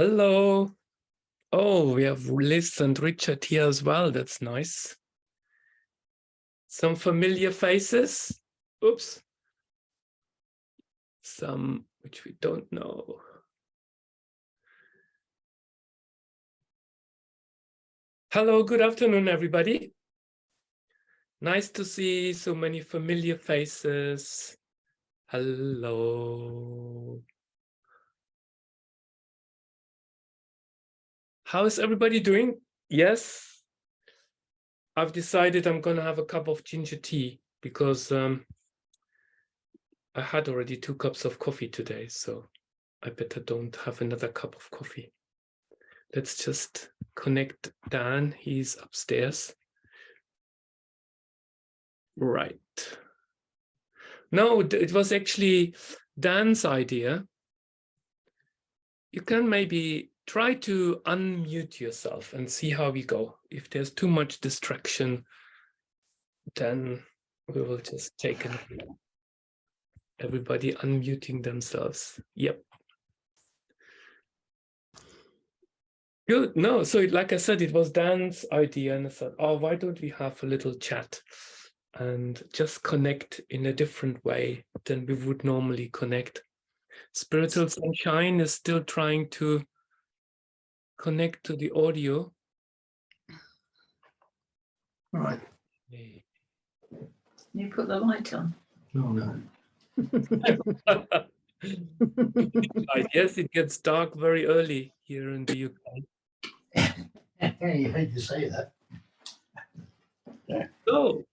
Hello. Oh, we have Liz and Richard here as well. That's nice. Some familiar faces. Oops. Some which we don't know. Hello, good afternoon, everybody. Nice to see so many familiar faces. Hello. How is everybody doing? Yes, I've decided I'm going to have a cup of ginger tea because I had already 2 cups of coffee today, so I better don't have another cup of coffee. Let's just connect Dan. He's upstairs. Right. No, it was actually Dan's idea. You can maybe try to unmute yourself and see how we go. If there's too much distraction, then we will just take everybody unmuting themselves. Yep. Good. No, so like I said, it was Dan's idea, and I thought, oh, why don't we have a little chat and just connect in a different way than we would normally connect. Spiritual Sunshine is still trying to connect to the audio. Right. You put the light on. Oh, no. Yes, it gets dark very early here in the UK. Yeah, you hate to say that. So,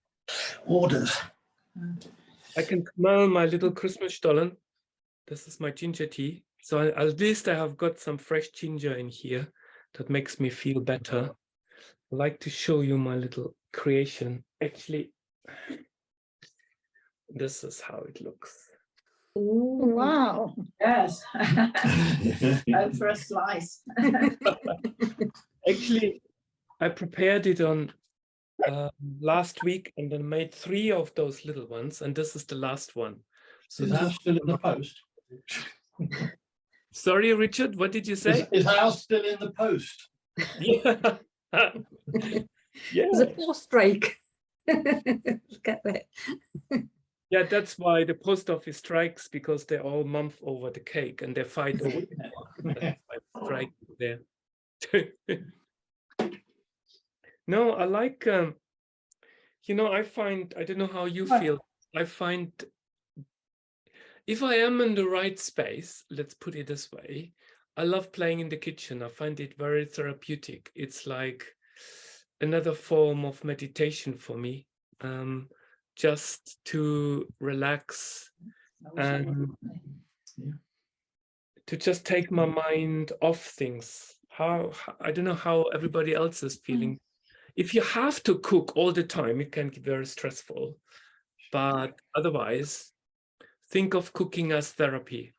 Orders. I can smell my little Christmas Stollen. This is my ginger tea. So at least I have got some fresh ginger in here. That makes me feel better. I'd like to show you my little creation. Actually, this is how it looks. Ooh, wow. Yes. Go for a slice. Actually, I prepared it on last week and then made 3 of those little ones. And this is the last one. So Is ours still in the post? Sorry, Richard, what did you say? Is ours still in the post? Yeah. Yeah. There's a post strike. Get it. Yeah, that's why the post office strikes, because they're all month over the cake and they fight over the strike there. No, I like, you know, I don't know how you feel. I find if I am in the right space, let's put it this way, I love playing in the kitchen. I find it very therapeutic. It's like another form of meditation for me. Just to relax and to just take my mind off things. I don't know how everybody else is feeling. If you have to cook all the time, it can get very stressful. But otherwise, think of cooking as therapy.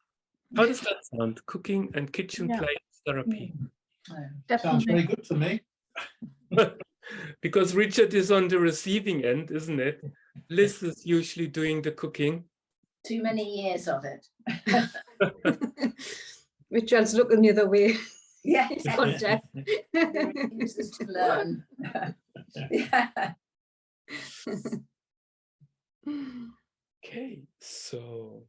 How does that sound? Cooking and kitchen play as therapy. Sounds very good to me. Because Richard is on the receiving end, isn't it? Liz is usually doing the cooking. Too many years of it. Richard's looking the other way. Yeah. He's gone deaf. Uses to learn. Yeah. Okay, so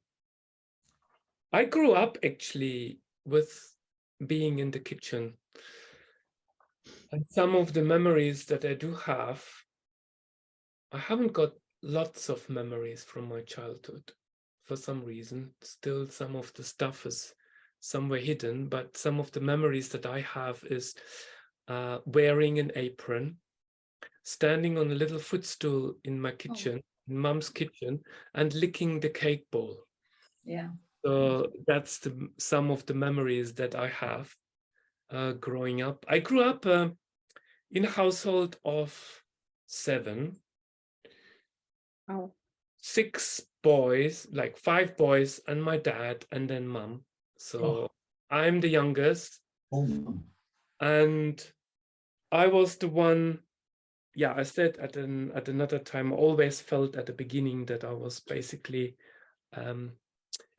I grew up actually with being in the kitchen. And some of the memories that I do have, I haven't got lots of memories from my childhood for some reason. Still, some of the stuff is somewhere hidden, but some of the memories that I have is wearing an apron, standing on a little footstool in my kitchen, in Mum's kitchen, and licking the cake bowl. Yeah. So that's some of the memories that I have growing up. I grew up in a household of 7. Oh. 6 boys, like 5 boys and my dad and then Mum. So I'm the youngest. And I was the one, yeah, I said at another time, I always felt at the beginning that I was basically a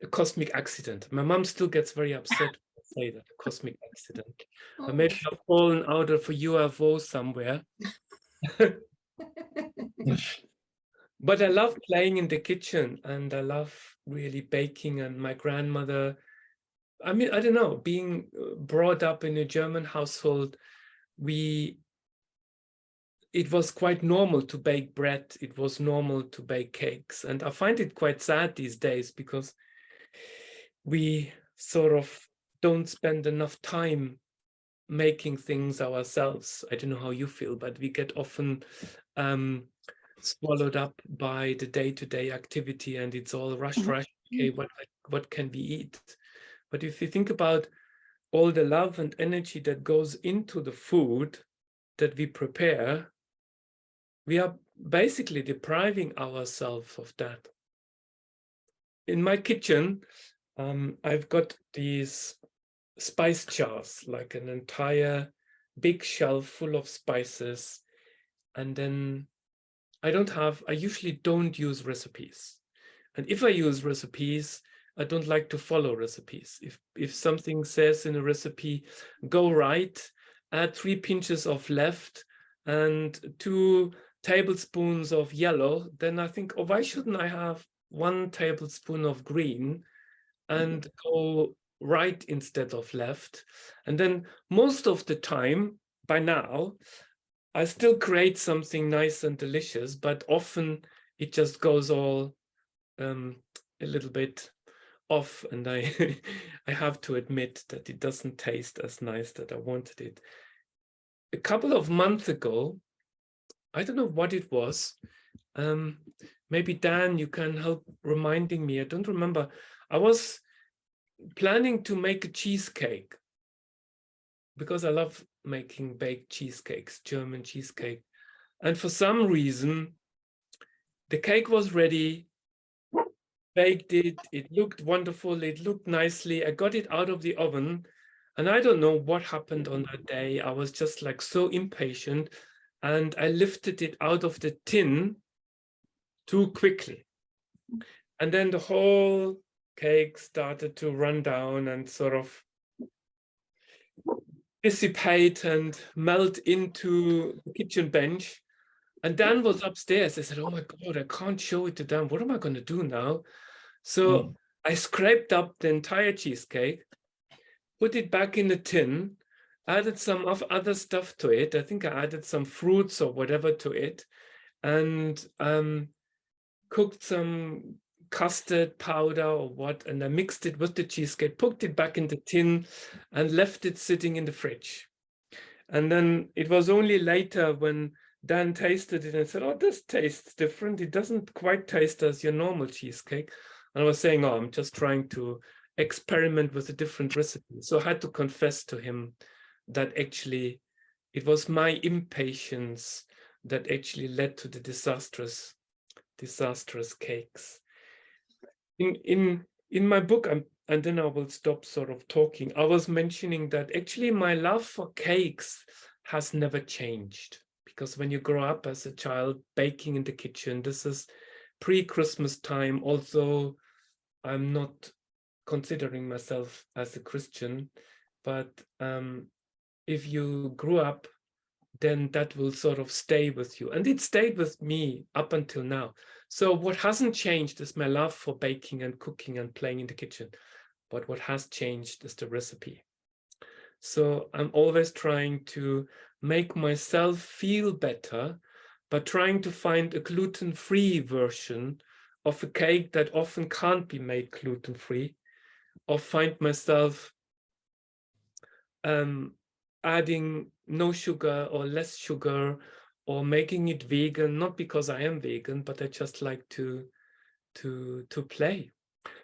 cosmic accident. My mom still gets very upset when I say that, a cosmic accident. Oh. Or maybe I've fallen out of a UFO somewhere. But I love playing in the kitchen, and I love really baking. And my grandmother, I mean, I don't know, being brought up in a German household, it was quite normal to bake bread. It was normal to bake cakes. And I find it quite sad these days because we sort of don't spend enough time making things ourselves. I don't know how you feel, but we get often swallowed up by the day-to-day activity, and it's all rush. Okay, what can we eat? But if you think about all the love and energy that goes into the food that we prepare, we are basically depriving ourselves of that. In my kitchen, I've got these spice jars, like an entire big shelf full of spices. And then I usually don't use recipes. And if I use recipes, I don't like to follow recipes. If something says in a recipe, go right, add 3 pinches of left and 2 tablespoons of yellow, then I think, oh, why shouldn't I have 1 tablespoon of green and go right instead of left? And then most of the time, by now, I still create something nice and delicious, but often it just goes all a little bit off, and I I have to admit that it doesn't taste as nice that I wanted it. A couple of months ago, I don't know what it was. Maybe Dan, you can help reminding me. I don't remember. I was planning to make a cheesecake because I love making baked cheesecakes, German cheesecake. And for some reason, the cake was ready, baked it, it looked wonderful, it looked nicely. I got it out of the oven, and I don't know what happened on that day. I was just like so impatient, and I lifted it out of the tin too quickly. And then the whole cake started to run down and sort of dissipate and melt into the kitchen bench. And Dan was upstairs. I said, oh my God, I can't show it to Dan. What am I going to do now? So I scraped up the entire cheesecake, put it back in the tin, added some of other stuff to it. I think I added some fruits or whatever to it, and cooked some custard powder or what, and I mixed it with the cheesecake, put it back in the tin, and left it sitting in the fridge. And then it was only later when Dan tasted it and said, oh, this tastes different. It doesn't quite taste as your normal cheesecake. And I was saying, oh, I'm just trying to experiment with a different recipe. So I had to confess to him that actually it was my impatience that actually led to the disastrous cakes. In my book, and then I will stop sort of talking, I was mentioning that actually my love for cakes has never changed, because when you grow up as a child baking in the kitchen, this is pre-Christmas time, although I'm not considering myself as a Christian, but if you grew up, then that will sort of stay with you. And it stayed with me up until now. So what hasn't changed is my love for baking and cooking and playing in the kitchen. But what has changed is the recipe. So I'm always trying to make myself feel better, but trying to find a gluten-free version of a cake that often can't be made gluten-free, or find myself adding no sugar or less sugar, or making it vegan, not because I am vegan, but I just like to play.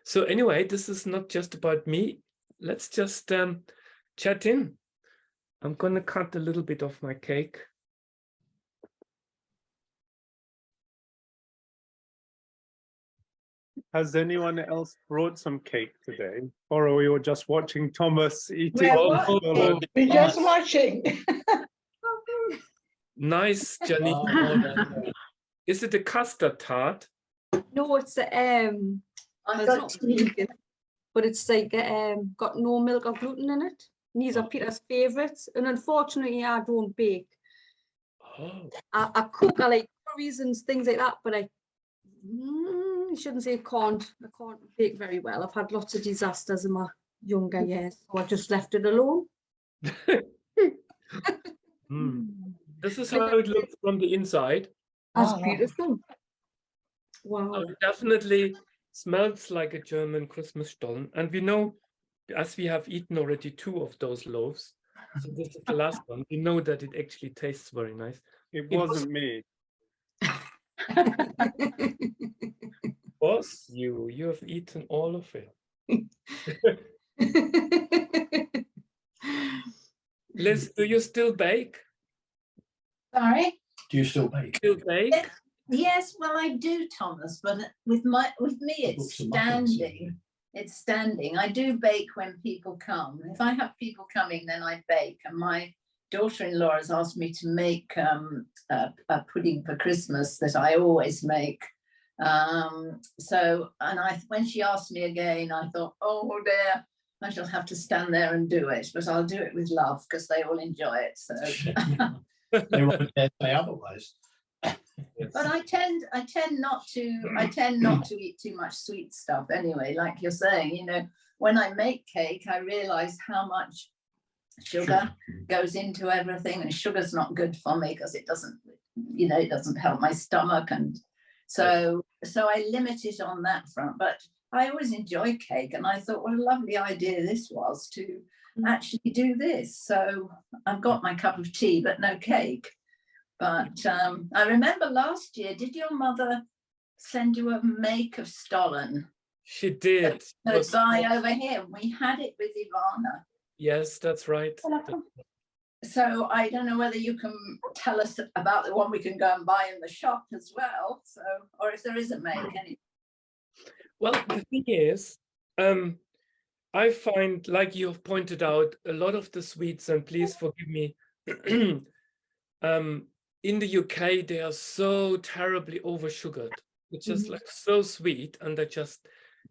So anyway, this is not just about me. Let's just chat in. I'm gonna cut a little bit of my cake. Has anyone else brought some cake today? Or are we all just watching Thomas eating? Oh, We're just watching. nice, Janine. Is it a custard tart? No, it's I've it's got not tea. vegan. but it's like got no milk or gluten in it. And these are Peter's favourites. And unfortunately, I don't bake. Oh, I cook, I like curries and things like that, but I shouldn't say I can't bake very well. I've had lots of disasters in my younger years, so I just left it alone. this is how it looks from the inside. That's Oh, beautiful. Wow. It definitely smells like a German Christmas Stollen. And we know, as we have eaten already 2 of those loaves, so this is the last one, we know that it actually tastes very nice. It was- wasn't me. Was you have eaten all of it. Liz, do you still bake? Sorry. do you still bake? Still bake? Yes, well, I do, Thomas, but with me, it's Books and muffins. standing. It's standing. I do bake when people come. If I have people coming, then I bake. And my daughter-in-law has asked me to make a pudding for Christmas that I always make. When she asked me again, I thought, oh dear, I shall have to stand there and do it, but I'll do it with love because they all enjoy it. So, They won't dare say otherwise. Yes. but I tend not to eat too much sweet stuff anyway. Like you're saying, you know, when I make cake, I realize how much sugar goes into everything, and sugar's not good for me because it doesn't, you know, it doesn't help my stomach, and so I limit it on that front. But I always enjoy cake, and I thought what a lovely idea this was to actually do this. So I've got my cup of tea but no cake. But I remember last year, did your mother send you a make of Stollen She did. to buy over here? We had it with Ivana. Yes, that's right. So I don't know whether you can tell us about the one we can go and buy in the shop as well. So, or if there is a make anyway. Well, the thing is, I find, like you have pointed out, a lot of the sweets, and please forgive me, in the UK, they are so terribly over-sugared. It's just like so sweet, and I just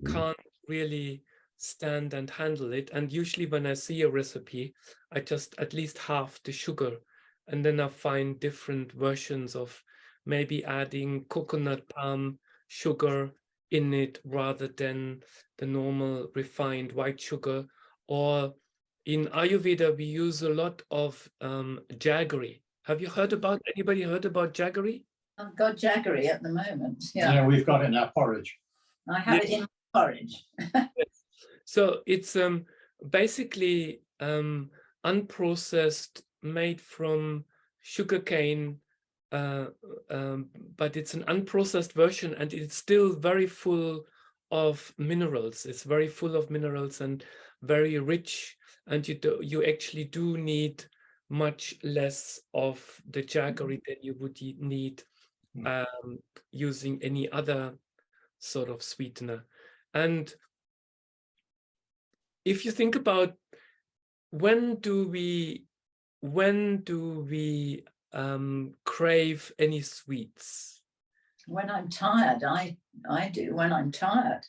can't really stand and handle it. And usually when I see a recipe, I just at least halve the sugar, and then I find different versions of maybe adding coconut palm sugar in it rather than the normal refined white sugar. Or in Ayurveda, we use a lot of jaggery. Have you heard about, anybody heard about jaggery? I've got jaggery at the moment. Yeah, Yeah, we've got it in our porridge. I have it in my porridge. So it's basically unprocessed, made from sugarcane, but it's an unprocessed version, and it's still very full of minerals. It's very full of minerals and very rich, and you actually do need much less of the jaggery than you would need using any other sort of sweetener. And if you think about when do we crave any sweets? When I'm tired, I do when I'm tired.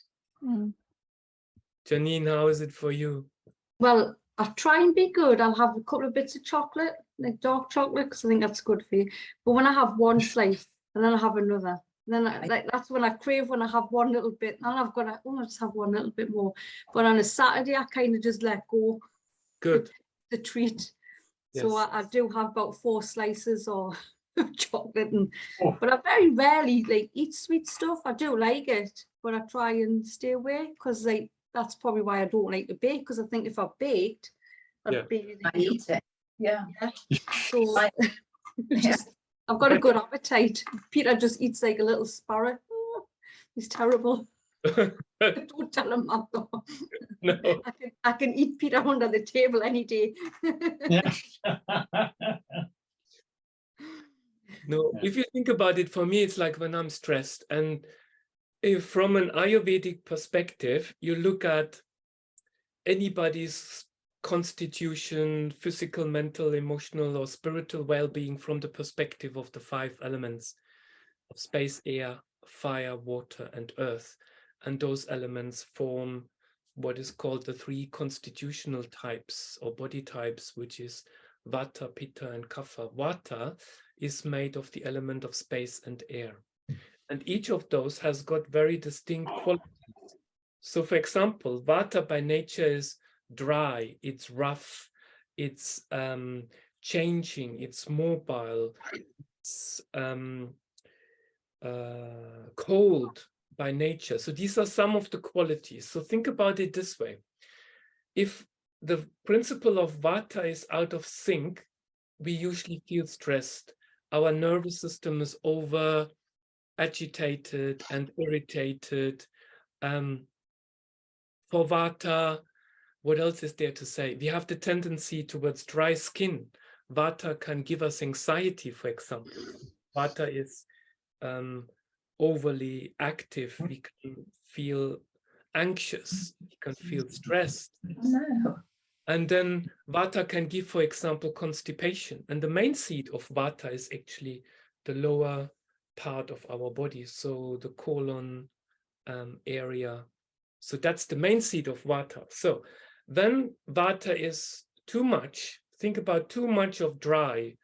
Janine, how is it for you? Well, I try and be good. I'll have a couple of bits of chocolate, like dark chocolate, because I think that's good for you. But when I have one slice and then I have another, then that's when I crave, when I have one little bit. And I've got to, oh, I just have one little bit more. But on a Saturday, I kind of just let go. Good. The treat. Yes. So I do have about 4 slices of chocolate, and Oh. but I very rarely like eat sweet stuff. I do like it, but I try and stay away because like that's probably why I don't like to bake, because I think if I baked, I'd Yeah. be I eat it. Yeah. so just, I've got a good appetite. Peter just eats like a little sparrow. Oh, he's terrible. Don't tell him that though. No. I can eat Peter under the table any day. Yeah. No, if you think about it, for me, it's like when I'm stressed. And if from an Ayurvedic perspective, you look at anybody's constitution, physical, mental, emotional, or spiritual well-being from the perspective of the 5 elements of space, air, fire, water, and earth. And those elements form what is called the 3 constitutional types or body types, which is Vata, Pitta, and Kapha. Vata is made of the element of space and air. And each of those has got very distinct qualities. So for example, Vata by nature is dry, it's rough, it's changing, it's mobile, it's cold by nature. So these are some of the qualities. So think about it this way. If the principle of Vata is out of sync, we usually feel stressed. Our nervous system is over agitated and irritated. For Vata, what else is there to say? We have the tendency towards dry skin. Vata can give us anxiety, for example. Vata is overly active. We can feel anxious. We can feel stressed. No. And then Vata can give, for example, constipation. And the main seat of Vata is actually the lower part of our body, so the colon area. So that's the main seat of Vata. So then Vata is too much. Think about too much of dry,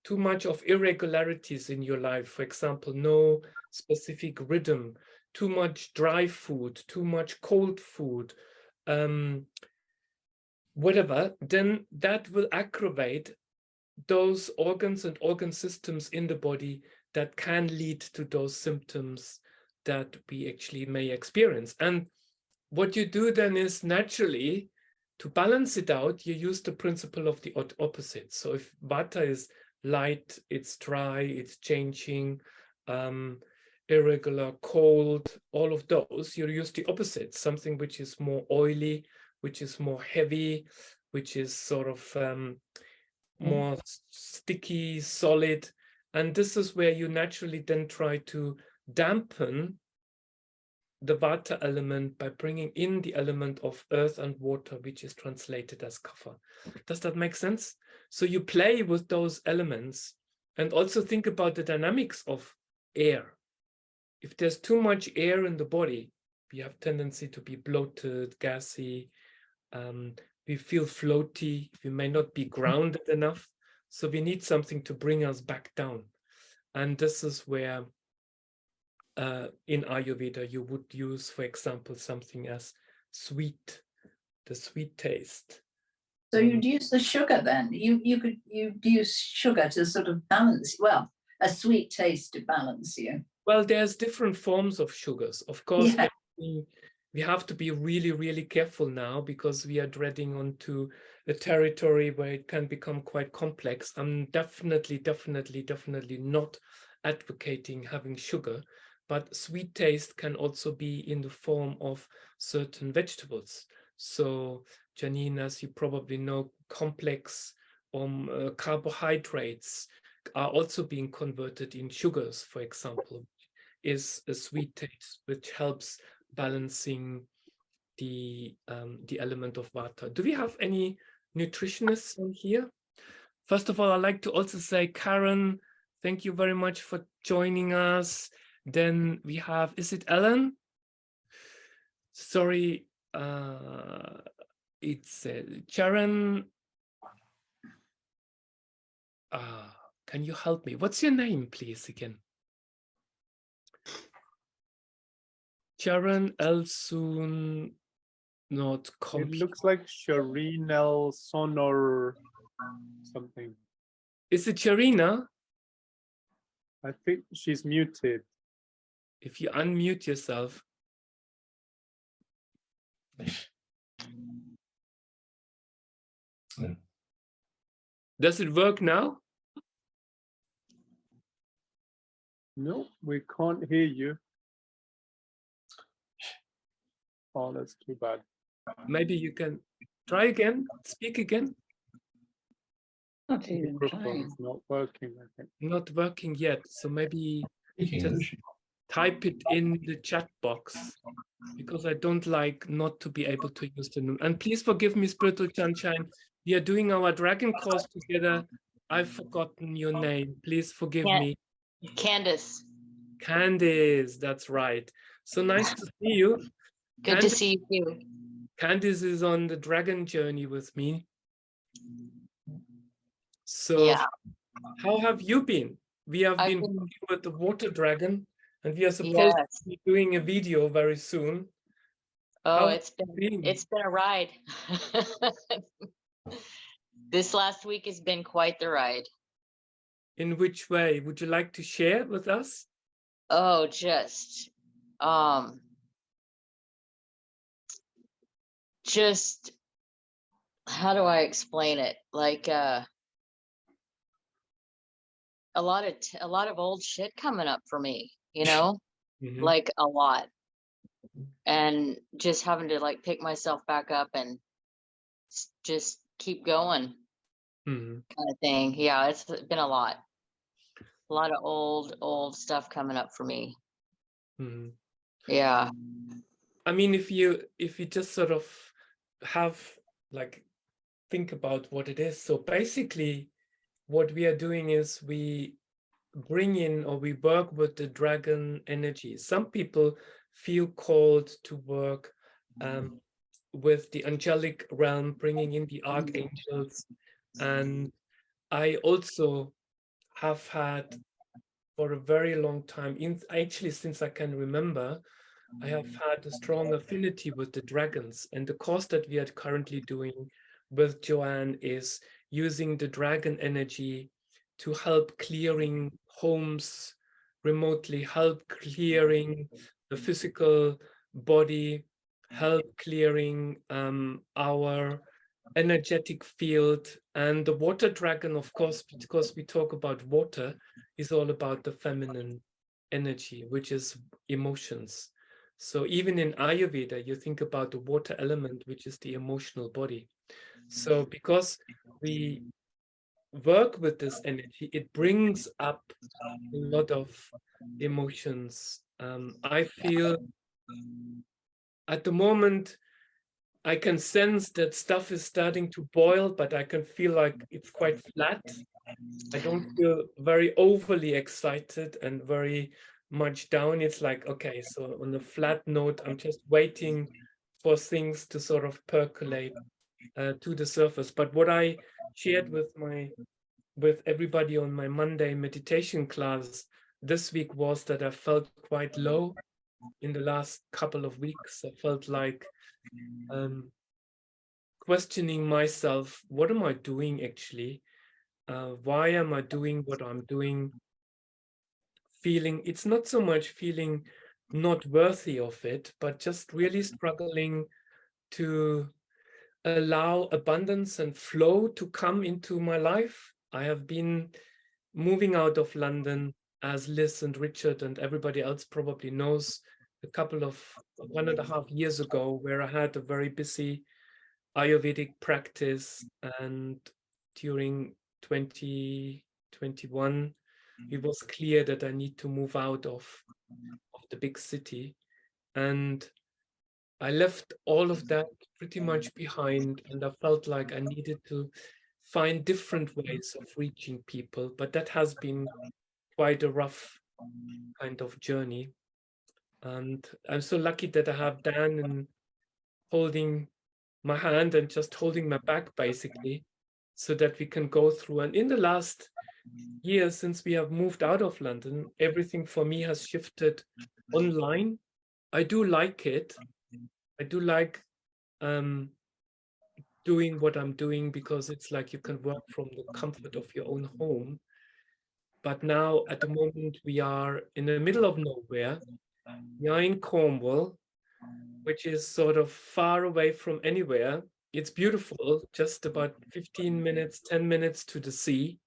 too much of irregularities in your life. For example, no specific rhythm, too much dry food, too much cold food, whatever, then that will aggravate those organs and organ systems in the body that can lead to those symptoms that we actually may experience. And what you do then is naturally, to balance it out, you use the principle of the opposite. So if Vata is light, it's dry, it's changing, irregular, cold, all of those, you use the opposite, something which is more oily, which is more heavy, which is sort of more sticky, solid. And this is where you naturally then try to dampen the Vata element by bringing in the element of earth and water, which is translated as Kapha. Does that make sense? So you play with those elements and also think about the dynamics of air. If there's too much air in the body, we have tendency to be bloated, gassy, we feel floaty, we may not be grounded enough. So we need something to bring us back down. And this is where in Ayurveda, you would use, for example, something as sweet, the sweet taste. So you'd use the sugar then. You'd use sugar to sort of balance, well, a sweet taste to balance you. Well, there's different forms of sugars. Of course, Yeah. we have to be really, really careful now because we are treading onto a territory where it can become quite complex. I'm definitely not advocating having sugar, but sweet taste can also be in the form of certain vegetables. So, Janine, as you probably know, complex carbohydrates are also being converted in sugars, for example, is a sweet taste, which helps balancing the element of Vata. Do we have any nutritionists on here? First of all, I'd like to also say, Karen, thank you very much for joining us. Then we have, is it Ellen? Sorry, it's Sharon. Can you help me? What's your name, please, again? Sharon Elsoon, not It looks like Shireen El Sonor something. Is it Sharina? I think she's muted. If you unmute yourself. Does it work now? No, we can't hear you. Oh, that's too bad. Maybe you can try again, speak again. Not even trying. Microphone's not working, I think. Not working yet. So maybe Speaking just English. type it in the chat box because I don't like not to be able to use the name. And please forgive me, Spiritual Sunshine. We are doing our dragon course together. I've forgotten your name. Please forgive me. Candace. Candice, that's right. So nice to see you. Good to see you too. Candice is on the dragon journey with me. So Yeah, how have you been? We have I've been been, working with the water dragon, and we are supposed yes. to be doing a video very soon. Oh, How have it's you been? been a ride. This last week has been quite the ride. In which way? Would you like to share with us? Oh, just how do I explain it? Like a lot of old shit coming up for me, you know, Mhm. like a lot, and just having to like pick myself back up and just keep going, Mhm. kind of thing. Yeah, it's been a lot of old stuff coming up for me. Mhm. Yeah. I mean, if you just sort of have like think about what it is. So basically, what we are doing is we bring in or we work with the dragon energy. Some people feel called to work with the angelic realm, bringing in the archangels. And I also have had for a very long time, actually since I can remember, I have had a strong affinity with the dragons. And the course that we are currently doing with Joanne is using the dragon energy to help clearing homes remotely, help clearing the physical body, help clearing our energetic field. And the water dragon, of course, because we talk about water, is all about the feminine energy, which is emotions. So even in Ayurveda, you think about the water element, which is the emotional body. So because we work with this energy, it brings up a lot of emotions. I feel at the moment, I can sense that stuff is starting to boil, but I can feel like it's quite flat. I don't feel very overly excited and very much down. It's like, okay, so on a flat note, I'm just waiting for things to sort of percolate to the surface. But what I shared with everybody on my Monday meditation class this week was that I felt quite low in the last couple of weeks. I felt like questioning myself, what am I doing actually? Why am I doing what I'm doing? Feeling, it's not so much feeling not worthy of it, but just really struggling to allow abundance and flow to come into my life. I have been moving out of London, as Liz and Richard and everybody else probably knows, a couple of 1.5 years ago, where I had a very busy Ayurvedic practice, and during 2021 it was clear that I need to move out of the big city, and I left all of that pretty much behind, and I felt like I needed to find different ways of reaching people, but that has been quite a rough kind of journey. And I'm so lucky that I have Dan and holding my hand and just holding my back basically, so that we can go through. And in the last year, since we have moved out of London, everything for me has shifted online. I do like it. I do like doing what I'm doing, because it's like you can work from the comfort of your own home. But now at the moment we are in the middle of nowhere. We are in Cornwall, which is sort of far away from anywhere. It's beautiful, just about 15 minutes, 10 minutes to the sea.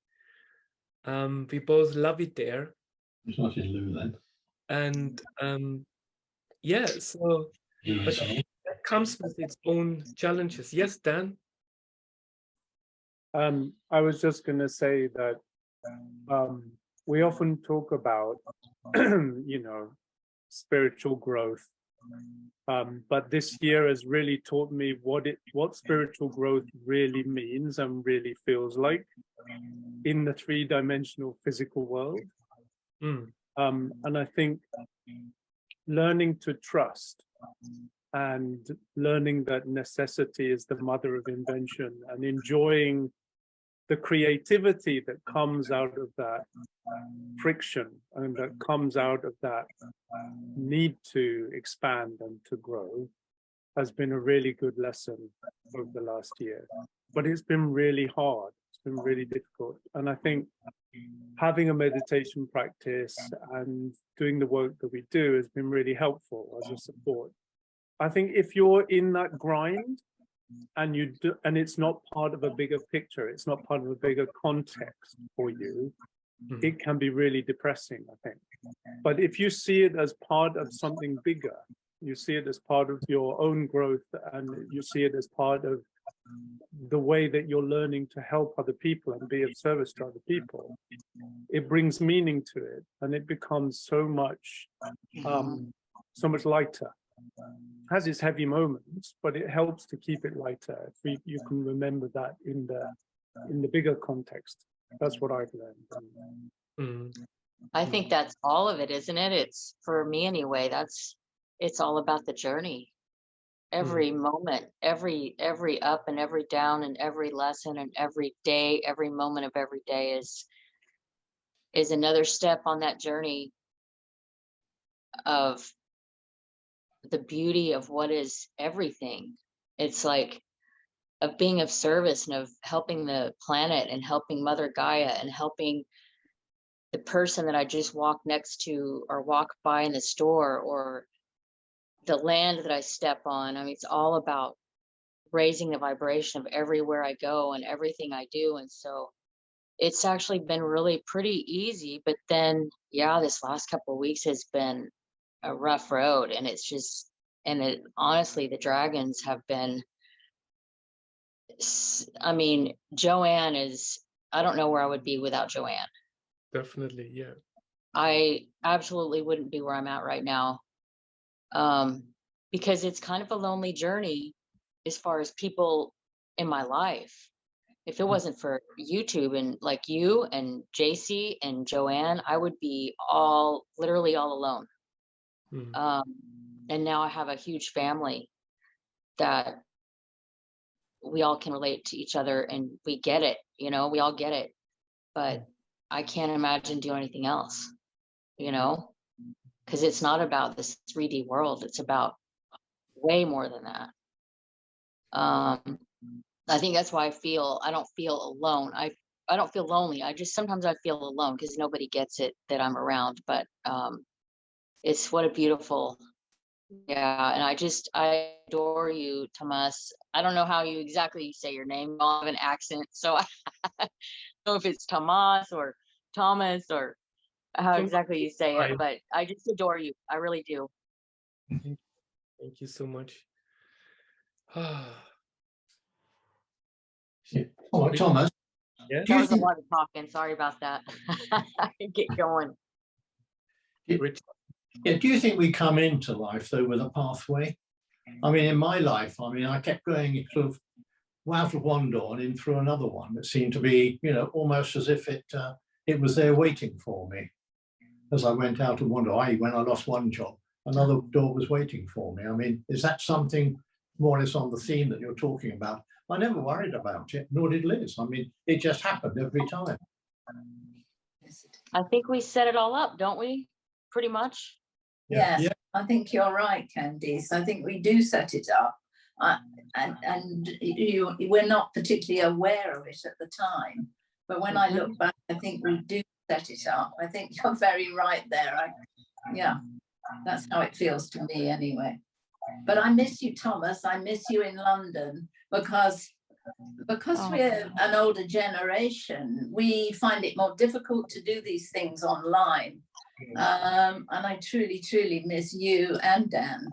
We both love it there. It's not in Lou then. And yeah, so Lou but and so on. that comes with its own challenges. Yes, Dan? I was just going to say that we often talk about, you know, spiritual growth. But this year has really taught me what spiritual growth really means and really feels like in the three-dimensional physical world. Mm. And I think learning to trust and learning that necessity is the mother of invention, and enjoying the creativity that comes out of that friction and that comes out of that need to expand and to grow, has been a really good lesson over the last year. But it's been really hard. It's been really difficult. And I think having a meditation practice and doing the work that we do has been really helpful as a support. I think if you're in that grind and and it's not part of a bigger picture, it's not part of a bigger context for you, it can be really depressing, I think. But if you see it as part of something bigger, you see it as part of your own growth, and you see it as part of the way that you're learning to help other people and be of service to other people, it brings meaning to it, and it becomes so much lighter. Has its heavy moments, but it helps to keep it lighter. If you can remember that in the bigger context. That's what I've learned. I think that's all of it, isn't it? It's, for me anyway, it's all about the journey. Every moment, every up and every down and every lesson and every day, every moment of every day is another step on that journey of the beauty of what is everything. It's like of being of service and of helping the planet and helping Mother Gaia and helping the person that I just walk next to or walk by in the store, or the land that I step on. I mean, it's all about raising the vibration of everywhere I go and everything I do. And so it's actually been really pretty easy. But then, yeah, this last couple of weeks has been a rough road. And it's just, honestly, the dragons have been, I mean, Joanne is, I don't know where I would be without Joanne. Definitely, yeah. I absolutely wouldn't be where I'm at right now. Because it's kind of a lonely journey as far as people in my life. If it wasn't for YouTube and like you and JC and Joanne, I would be literally all alone. And now I have a huge family that we all can relate to each other, and we get it, we all get it. But I can't imagine doing anything else, because it's not about this 3D world. It's about way more than that. I think that's why I don't feel alone. I don't feel lonely. Sometimes I feel alone because nobody gets it that I'm around, but it's what a beautiful, yeah. And I adore you, Tomaz. I don't know how you exactly say your name. I don't have an accent, so I don't know if it's Tomaz or Thomas or how exactly you say it, but I just adore you. I really do. Thank you so much. Oh, Tomaz. Yeah. That was a lot of talking. Sorry about that. Get going. Yeah, do you think we come into life though with a pathway? I mean, in my life, I kept going sort of out of one door and in through another one. It seemed to be, almost as if it was there waiting for me as I went out of one door. When I lost one job, another door was waiting for me. I mean, is that something more or less on the theme that you're talking about? I never worried about it, nor did Liz. I mean, it just happened every time. I think we set it all up, don't we? Pretty much. Yes, Yeah. I think you're right, Candice. I think we do set it up, and we're not particularly aware of it at the time. But when I look back, I think we do set it up. I think you're very right there. Yeah, that's how it feels to me anyway. But I miss you, Tomaz. I miss you in London because we're an older generation. We find it more difficult to do these things online. And I truly, truly miss you and Dan,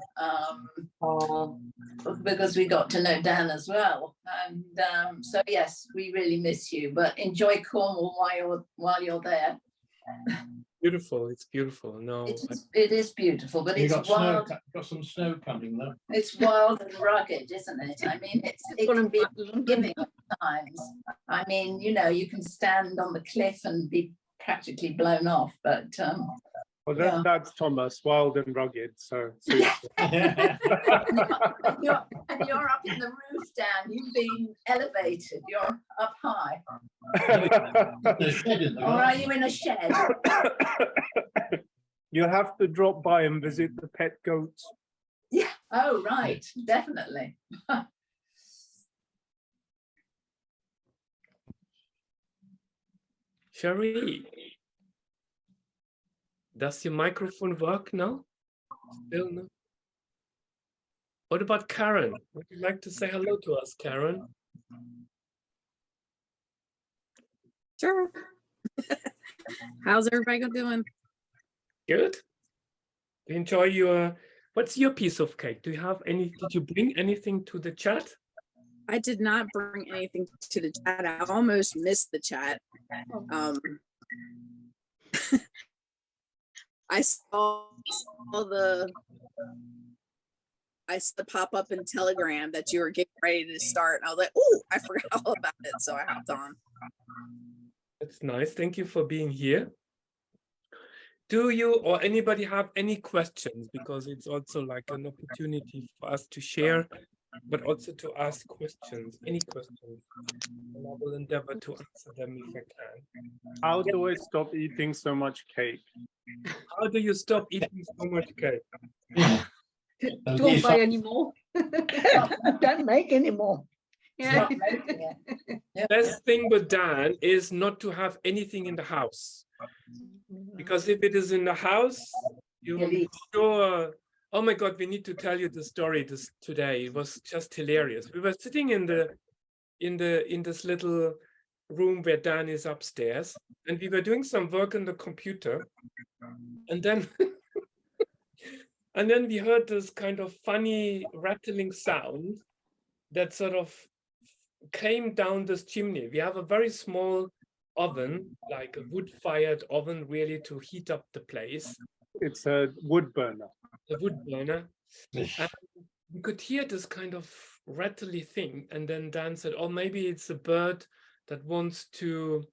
because we got to know Dan as well. And so yes, we really miss you. But enjoy Cornwall while you're there. Beautiful. It's beautiful. No, it is beautiful, but it's wild. Got some snow coming though. It's wild and rugged, isn't it? I mean, it can be giving at times. I mean, you can stand on the cliff and be practically blown off, but Well, Yeah. that's Thomas, wild and rugged. So And you're up in the roof, Dan. You've been elevated. You're up high. The shed in the Or are garden. you in a shed? you'll have to drop by and visit the pet goats. Yeah. Oh, right. Definitely. Cherie, does your microphone work now? Still no? What about Karen? Would you like to say hello to us, Karen? Sure. How's everybody doing? Good. Do you enjoy your, what's your piece of cake? Do you have any, did you bring anything to the chat? I did not bring anything to the chat. I almost missed the chat. I saw the pop up in Telegram that you were getting ready to start. And I was like, oh, I forgot all about it. So I hopped on. That's nice. Thank you for being here. Do you or anybody have any questions? Because it's also like an opportunity for us to share, but also to ask questions, any questions. And I will endeavor to answer them if I can. How do I stop eating so much cake? How do you stop eating so much cake? Yeah. Don't buy any more. Don't make any more. Yeah. Stop making it. Best thing with Dan is not to have anything in the house. Because if it is in the house, you You'll eat. sure. Oh my God, we need to tell you the story today. It was just hilarious. We were sitting in this little room where Dan is upstairs, and we were doing some work on the computer, and then and then we heard this kind of funny rattling sound that sort of came down this chimney. We have a very small oven, like a wood-fired oven, really to heat up the place. It's a wood burner. A wood burner. And we could hear this kind of rattly thing. And then Dan said, oh, maybe it's a bird that wants to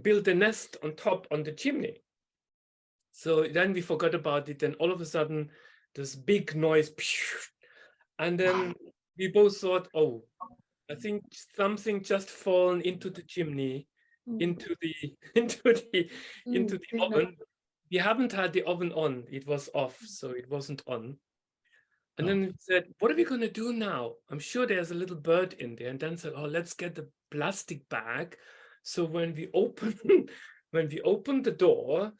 build a nest on top on the chimney. So then we forgot about it. And all of a sudden, this big noise. And then we both thought, oh, I think something just fallen into the chimney, into the oven. We haven't had the oven on. It was off, so it wasn't on. And then we said, what are we going to do now? I'm sure there's a little bird in there. And then said, oh, let's get the plastic bag. So when we open the door,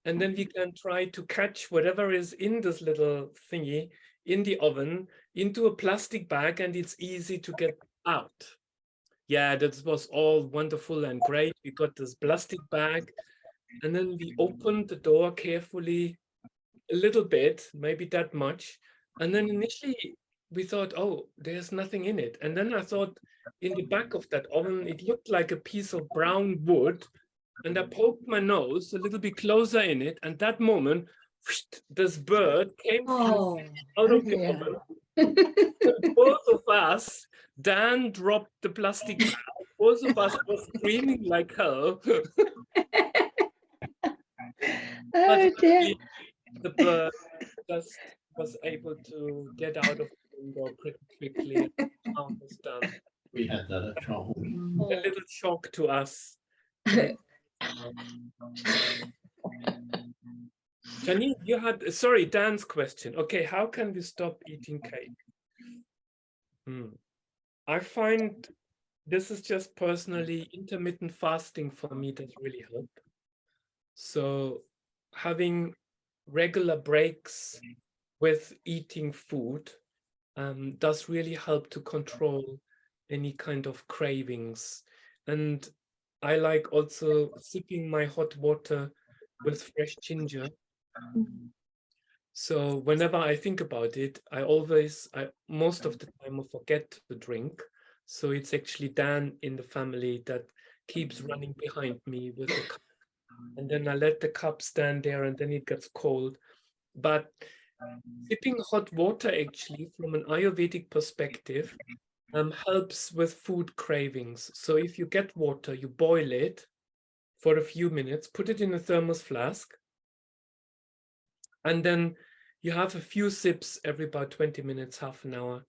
and then we can try to catch whatever is in this little thingy in the oven into a plastic bag, and it's easy to get out. Yeah, that was all wonderful and great. We got this plastic bag, and then we opened the door carefully a little bit, maybe that much. And then initially we thought, oh, there's nothing in it. And then I thought in the back of that oven, it looked like a piece of brown wood. And I poked my nose a little bit closer in it. And that moment, this bird came out of the oven. Both of us, Dan dropped the plastic bag. Both of us were screaming like hell. Oh dear. The bird just was able to get out of the window pretty quickly. And was done. We had that at home. A little shock to us. Janine, you had, sorry, Dan's question. Okay, how can we stop eating cake? I find this is just personally intermittent fasting for me does really help. So having regular breaks with eating food does really help to control any kind of cravings. And I like also sipping my hot water with fresh ginger. So whenever I think about it, most of the time I forget to drink. So it's actually Dan in the family that keeps running behind me with a cup. And then I let the cup stand there and then it gets cold. But sipping hot water actually from an Ayurvedic perspective helps with food cravings. So if you get water, you boil it for a few minutes, put it in a thermos flask, And then you have a few sips every about 20 minutes, half an hour.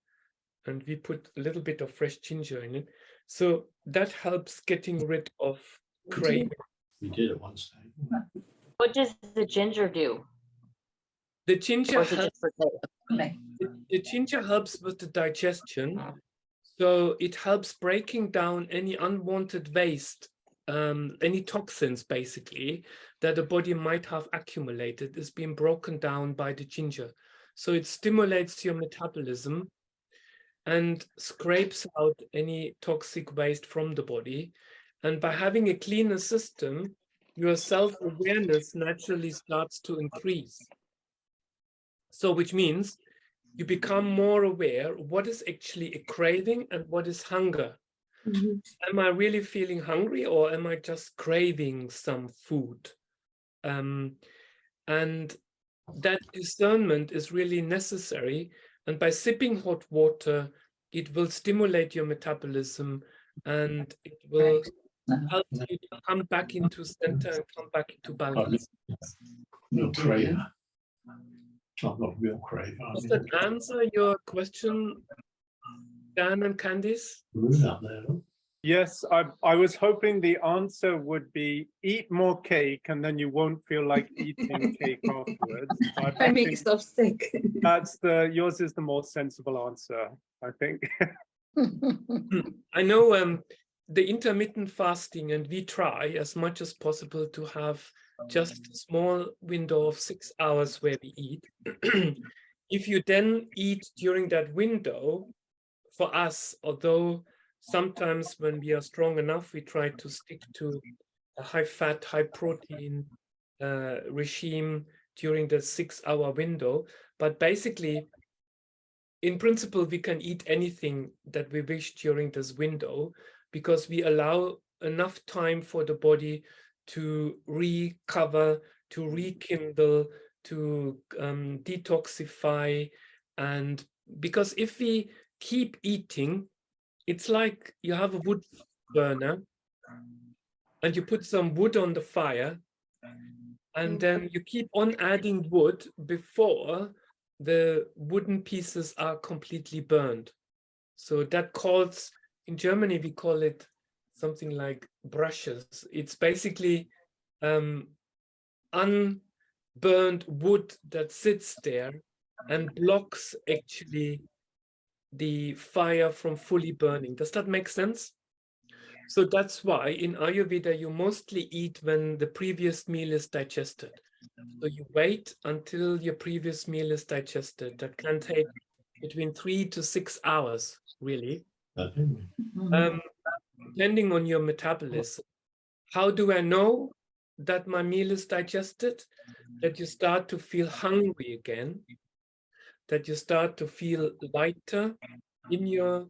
And we put a little bit of fresh ginger in it. So that helps getting rid of craving. We did it once. What does the ginger do? The ginger Or is it helps, just for taste? the ginger helps with the digestion. So it helps breaking down any unwanted waste, any toxins basically that the body might have accumulated is being broken down by the ginger. So it stimulates your metabolism and scrapes out any toxic waste from the body. And by having a cleaner system, your self-awareness naturally starts to increase. So which means you become more aware what is actually a craving and what is hunger. Am I really feeling hungry, or am I just craving some food? And that discernment is really necessary. And by sipping hot water, it will stimulate your metabolism and it will help you to come back into center and come back into balance. Real craver. I'm not a real craver. Does that answer your question, Dan and Candice? Out there, look. Yes, I was hoping the answer would be eat more cake and then you won't feel like eating cake afterwards. But I I make think yourself sick. yours is the more sensible answer, I think. I know the intermittent fasting, and we try as much as possible to have just a small window of 6 hours where we eat. If you then eat during that window, for us, although sometimes when we are strong enough, we try to stick to a high fat, high protein regime during the 6 hour window. But basically, in principle, we can eat anything that we wish during this window because we allow enough time for the body to recover, to rekindle, to detoxify. And because if we keep eating, it's like you have a wood burner and you put some wood on the fire and then you keep on adding wood before the wooden pieces are completely burned. So that calls, in Germany, we call it something like brushes. It's basically unburned wood that sits there and blocks actually the fire from fully burning. Does that make sense? So that's why in Ayurveda, you mostly eat when the previous meal is digested. So you wait until your previous meal is digested. That can take between 3 to 6 hours, really. Depending on your metabolism. How do I know that my meal is digested? That you start to feel hungry again, that you start to feel lighter in your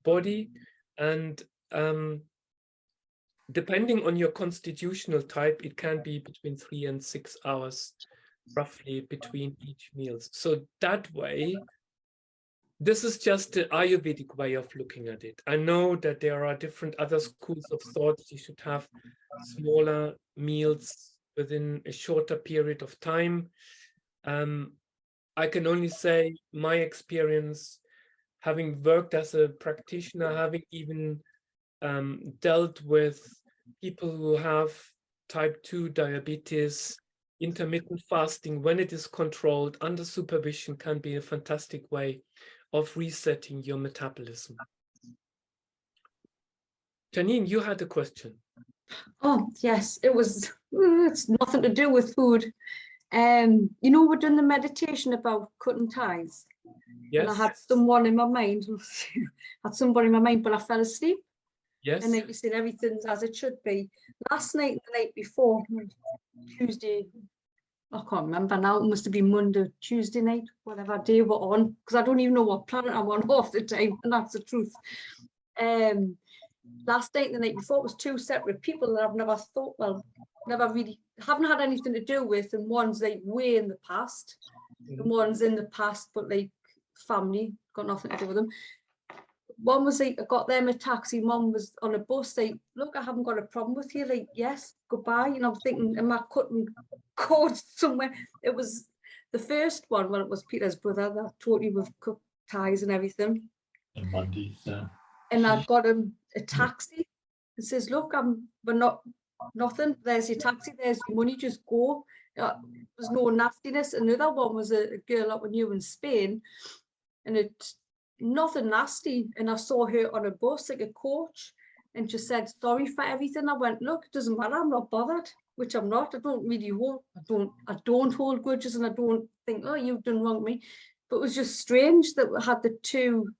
body, and depending on your constitutional type, it can be between 3 and 6 hours, roughly, between each meals. So that way, this is just the Ayurvedic way of looking at it. I know that there are different other schools of thought. You should have smaller meals within a shorter period of time. I can only say my experience, having worked as a practitioner, having even dealt with people who have type 2 diabetes, intermittent fasting, when it is controlled under supervision, can be a fantastic way of resetting your metabolism. Janine, you had a question. Oh, yes, it's nothing to do with food. You know, we're doing the meditation about cutting ties. Yes. And I had someone in my mind, but I fell asleep. Yes. And then you said everything's as it should be. Last night, the night before, Tuesday, I can't remember now, it must have been Monday, Tuesday night, whatever day we're on, because I don't even know what planet I'm on half the time, and that's the truth. Last night, the night before, it was two separate people that I've never thought, never really, haven't had anything to do with, and one's like way in the past, and one's in the past, but like family, got nothing to do with them. One was like, I got them a taxi, mum was on a bus, like, look, I haven't got a problem with you, like, yes, goodbye. And I'm thinking, am I cutting cords somewhere? It was The first one, well, it was Peter's brother that taught me with cooked ties and everything. And Mondays. And I got him a taxi and says, look, we're not nothing. There's your taxi, there's your money, just go. There's no nastiness. Another one was a girl up with you in Spain, and it's nothing nasty. And I saw her on a bus, like a coach, and she said, sorry for everything. I went, look, it doesn't matter, I'm not bothered, which I'm not. I don't really hold, I don't hold grudges, and I don't think, oh, you've done wrong to me. But it was just strange that we had the two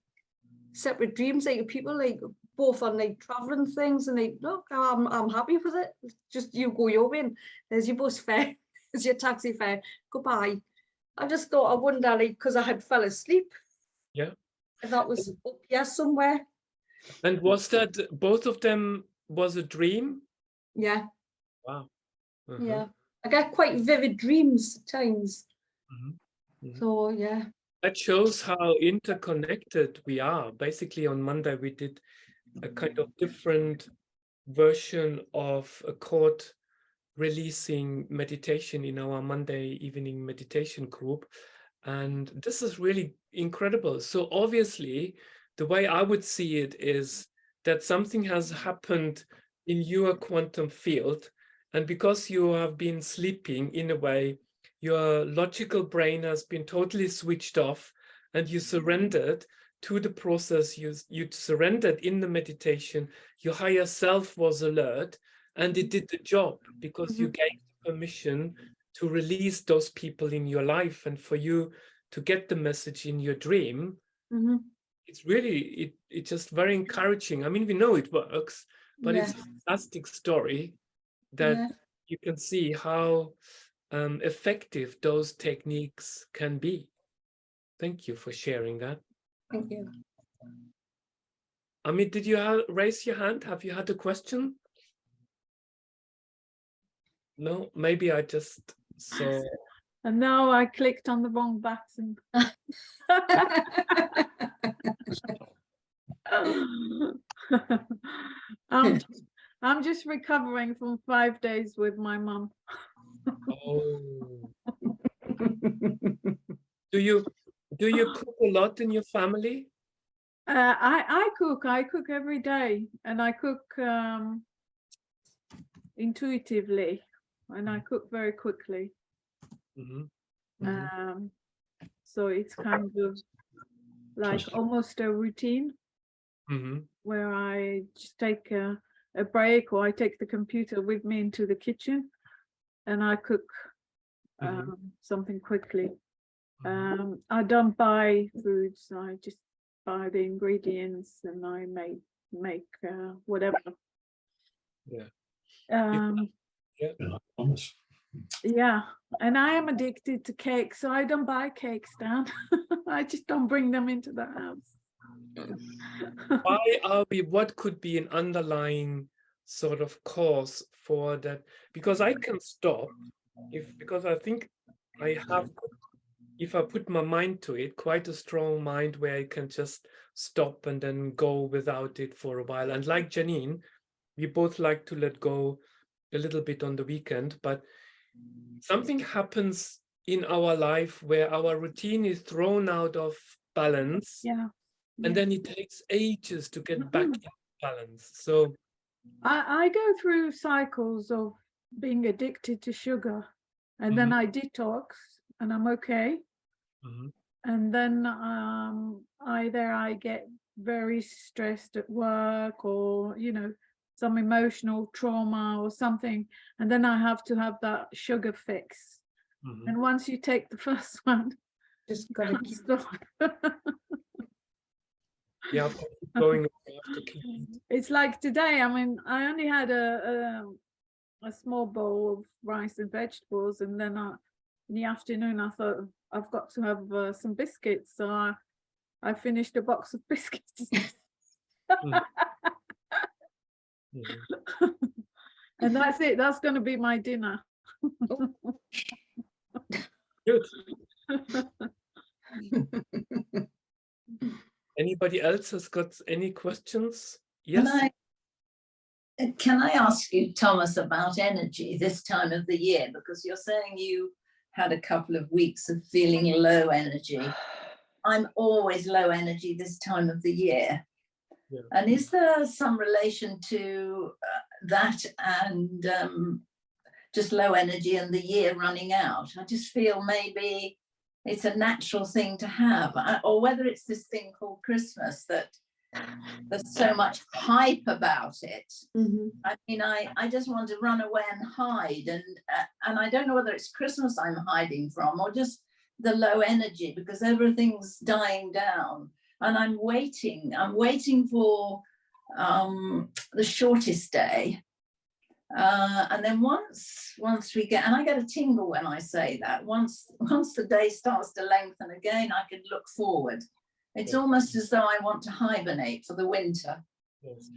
separate dreams, like people like both on like traveling things, and like, look, I'm happy with it. Just you go your way. There's your bus fare, there's your taxi fare. Goodbye. I just thought, I wonder, like, because I had fell asleep. Yeah. And that was up here somewhere. And was that both of them was a dream? Yeah. Wow. Yeah. I get quite vivid dreams at times. So yeah. That shows how interconnected we are. Basically, on Monday, we did a kind of different version of a chord releasing meditation in our Monday evening meditation group. And this is really incredible. So obviously, the way I would see it is that something has happened in your quantum field. And because you have been sleeping, in a way, your logical brain has been totally switched off, and you surrendered to the process. You surrendered in the meditation. Your higher self was alert, and it did the job because you gave permission to release those people in your life, and for you to get the message in your dream. It's really, it's just very encouraging. I mean, we know it works, but it's a fantastic story that you can see how effective those techniques can be. Thank you for sharing that. Thank you. Amit, did you raise your hand? Have you had a question? No, maybe I just saw. And now I clicked on the wrong button. I'm just recovering from 5 days with my mum. Oh. Do you cook a lot in your family? I cook every day, and I cook intuitively, and I cook very quickly. So it's kind of like almost a routine where I just take a break, or I take the computer with me into the kitchen and I cook something quickly. I don't buy foods, I just buy the ingredients and I make whatever. Yeah, and I am addicted to cake, so I don't buy cakes, Dan. I just don't bring them into the house. Why are we? What could be an underlying sort of cause for that? Because I can stop because I think I have, if I put my mind to it, quite a strong mind where I can just stop and then go without it for a while. And like Janine, we both like to let go a little bit on the weekend, but something happens in our life where our routine is thrown out of balance. And then it takes ages to get back in balance. So I go through cycles of being addicted to sugar, and then I detox and I'm okay. And then either I get very stressed at work, or some emotional trauma or something, and then I have to have that sugar fix. And once you take the first one, just gotta keep stop. Yeah, going. It's like today, I mean, I only had a small bowl of rice and vegetables, and then in the afternoon I thought I've got to have some biscuits, so I finished a box of biscuits. And that's it, that's going to be my dinner. Good. Anybody else has got any questions? Yes. Can I ask you, Thomas, about energy this time of the year? Because you're saying you had a couple of weeks of feeling low energy. I'm always low energy this time of the year. Yeah. And is there some relation to that and just low energy and the year running out? I just feel maybe it's a natural thing to have, or whether it's this thing called Christmas that there's so much hype about it. Mhm. I mean, I just want to run away and hide, and I don't know whether it's Christmas I'm hiding from or just the low energy, because everything's dying down, and I'm waiting for the shortest day, and then once we get, and I get a tingle when I say that, once the day starts to lengthen again, I can look forward. It's almost as though I want to hibernate for the winter. Yes.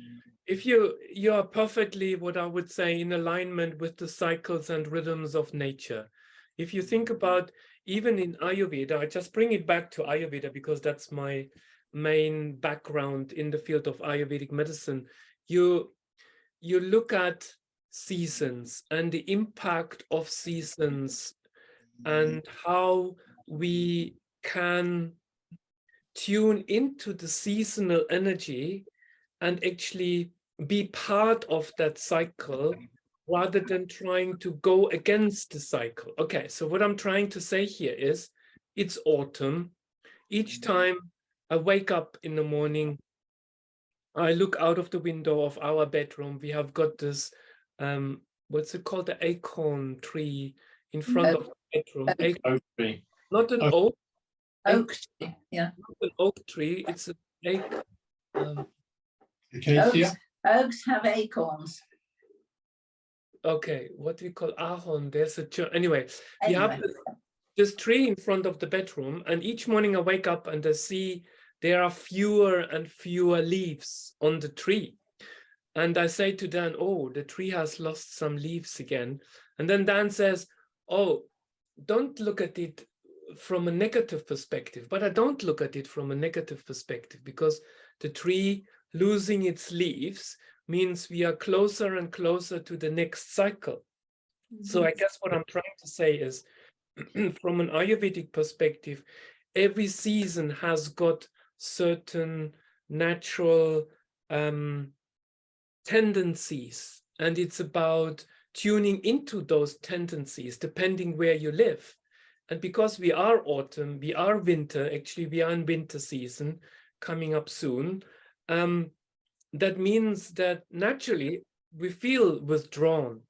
If you are perfectly, what I would say, in alignment with the cycles and rhythms of nature. If you think about, even in Ayurveda, I just bring it back to Ayurveda because that's my main background in the field of Ayurvedic medicine. You look at seasons and the impact of seasons and how we can tune into the seasonal energy and actually be part of that cycle rather than trying to go against the cycle. Okay, so what I'm trying to say here is it's autumn. Each time I wake up in the morning, I look out of the window of our bedroom. We have got this, what's it called? The acorn tree in front of the bedroom. Oak tree. Not an Oak. Oak tree, yeah. not an oak tree, it's an acorn. Acacia. Oaks have acorns. Okay, what do we call ahorn? There's a anyway. We Anyway. have this tree in front of the bedroom, and each morning I wake up and I see there are fewer and fewer leaves on the tree. And I say to Dan, oh, the tree has lost some leaves again. And then Dan says, oh, don't look at it from a negative perspective. But I don't look at it from a negative perspective, because the tree losing its leaves means we are closer and closer to the next cycle. So I guess what I'm trying to say is, from an Ayurvedic perspective, every season has got certain natural tendencies, and it's about tuning into those tendencies depending where you live. And because we are autumn, we are winter, actually we are in winter season coming up soon, that means that naturally we feel withdrawn.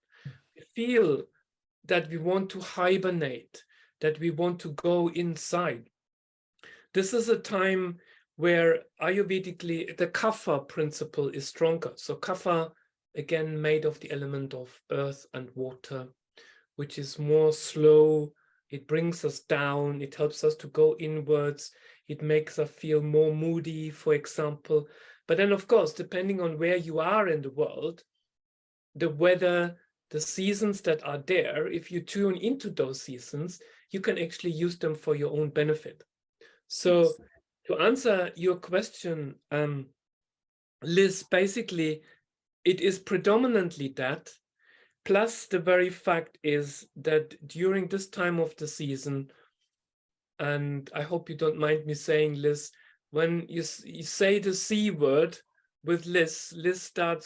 We feel that we want to hibernate, that we want to go inside. This is a time where Ayurvedically the kapha principle is stronger. So kapha, again, made of the element of earth and water, which is more slow. It brings us down. It helps us to go inwards. It makes us feel more moody, for example. But then, of course, depending on where you are in the world, the weather, the seasons that are there, if you tune into those seasons, you can actually use them for your own benefit. So to answer your question, Liz, basically, it is predominantly that, plus the very fact is that during this time of the season, and I hope you don't mind me saying, Liz, when you say the C word with Liz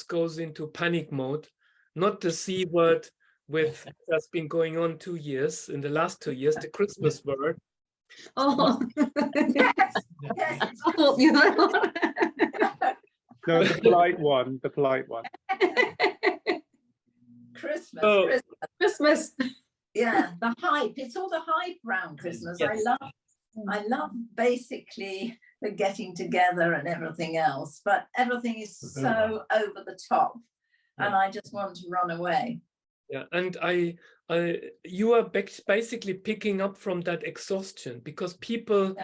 goes into panic mode, not the C word with that's been going on 2 years, in the last 2 years, the Christmas word. Oh, Yes. I hope you know. No, the polite one, the polite one. Christmas, Oh. Christmas. Christmas. Yeah, the hype. It's all the hype around Christmas. Yes. I love basically the getting together and everything else, but everything is so over the top, and I just want to run away. Yeah, and you are basically picking up from that exhaustion, because people,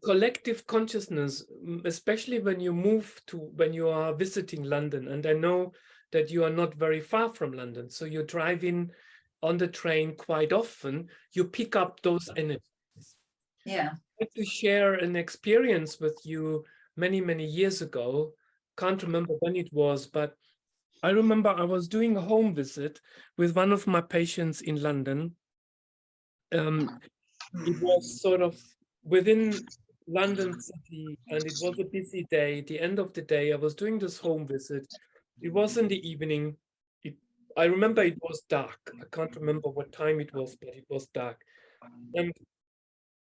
collective consciousness, especially when you are visiting London, and I know that you are not very far from London, so you drive in on the train quite often, you pick up those energies. Yeah. I like to share an experience with you many years ago. Can't remember when it was, but I remember I was doing a home visit with one of my patients in London, It was sort of within London City, and it was a busy day. At the end of the day, I was doing this home visit. It was in the evening. I remember it was dark. I can't remember what time it was, but it was dark. And